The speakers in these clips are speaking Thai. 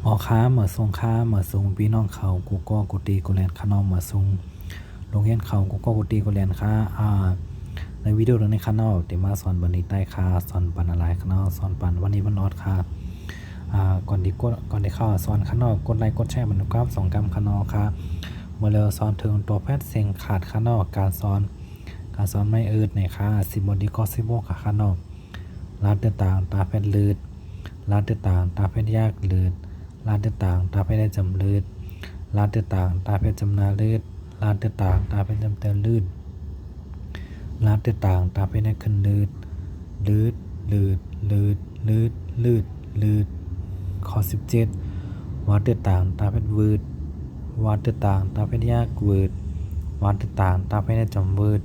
ออค้าเหมือทรงค้าเหมือทรงพี่น้องเขากูก็กูตีกูแลนข้านอกเหมือทรงโรงเรียนเขากูก็กูตีกูแลนค้าในวิดีโอในข้านอกที่มาสอนบันนี้ใต้ค่าสอนปันอะไรข้านอกสอนปันวันนี้มันนอดค่ะก่อนที่เข้าสอนข้านอกกดไลค์กดแชร์มันกับ2 กรัมข้านอกค่ะเมื่อเราสอนถึงตัวแพทย์เสียงขาดข้านอกการสอนไม่ในค่ะ10 บทดีก็16ค่ะข้านอกร้านต่างตาแพทย์ลืดร้านต่างตาแพทย์ยากลืดร้านต่างตาแพทย์ได้จำลืดร้านต่างตาแพทย์จำนาลืดร้านต่างตาแพทย์จำเตือนลืดร้านต่างตาแพทย์ได้ขึ้นลืดข้อ17วัดต่างตาแพทย์วืดวัดต่างตาแพทย์ยากวืดวัดต่างตาแพทย์ได้จำวืด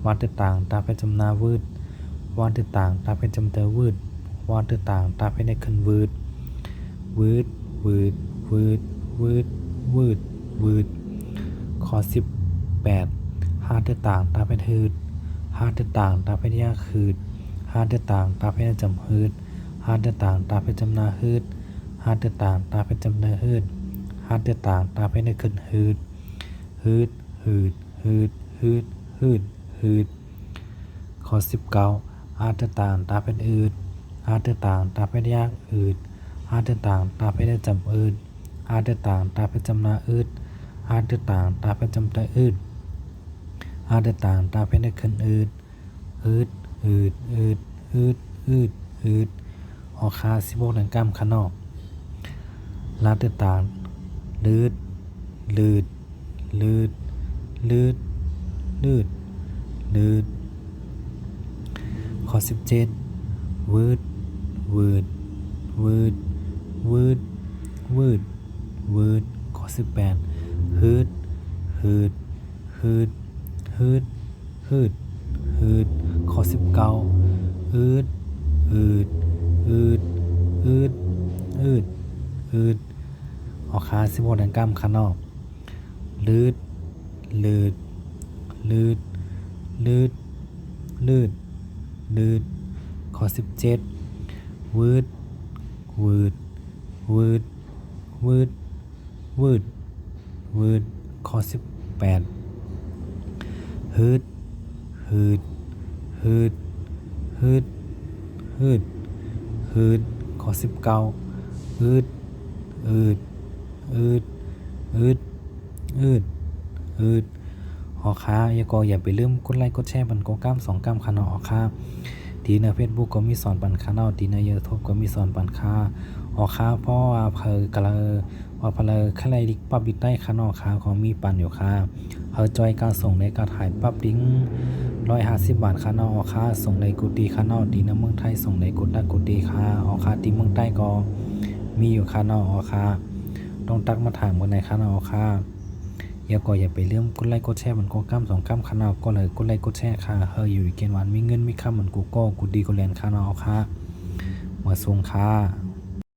วัดต่างตาแพทย์จำนาวืดวัดต่างตาแพทย์จำเตือนวืดวัดต่างตาแพทย์ได้ขึ้นวืดข้อ18หาต่างตาแพทย์หืดหาต่างตาแพทย์ยากหืดหาต่างตาแพทย์จำหืดหาต่างตาแพทย์จำนาหืดหาต่างตาแพทย์จำเนือหืดหาต่างตาแพทย์ได้ขึ้นหืดข้อ19หาต่างตาแพทย์อืดหาต่างตาแพทย์ยากอืดหาต่างตาแพทย์ได้จำอืดหาต่างตาแพทย์จำนาอืดหาต่างตาแพทย์จำเตออืดหาต่างตาแพทย์ได้ขึ้นออกคา16 ดังกล้ามขานอกลาดต่างลืดข้อ17วืดข้อ18ฮืดข้อ19อืดออกคา16 ดังกล้ามขานอกลืดข้อ17วืดข้อ18ฮืดข้อ19อืดออค้าอย่าไปลืมกดไลค์กดแชร์บันโกก้าม2 กรัมค่ะเนาะออค้าทีใน Facebook ก็มีสอนปันค่ะเนาะทีใน YouTube ก็มีสอนปันค่ะออค้าเพราะว่ากะว่าเพลแค่ไรลิกปั๊บดิใต้ค่ะเนาะค่ะของมีปันอยู่ค่ะจอยการส่งในการถ่ายปั๊บดิ้ง150 บาทค่ะเนาะออค้าส่งในกุฏิค่ะเนาะทีในเมืองไทยส่งในกุฏิค่ะออค้าที่เมืองใต้ก็มีอยู่ค่ะเนาะออค้าต้องตักมาถามกันในค่ะเนาะออค้าอย่าไปลืมกดไลค์กดแชร์มันก็ก้าม2 กรัมค่ะเนาะก็เลยกดไลค์กดแชร์ค่ะอยู่เกณฑ์วันมีเงินมีค่าเหมือนกูก็กูดีกูแลนค่ะเนาะค่ะมาส่งค่ะ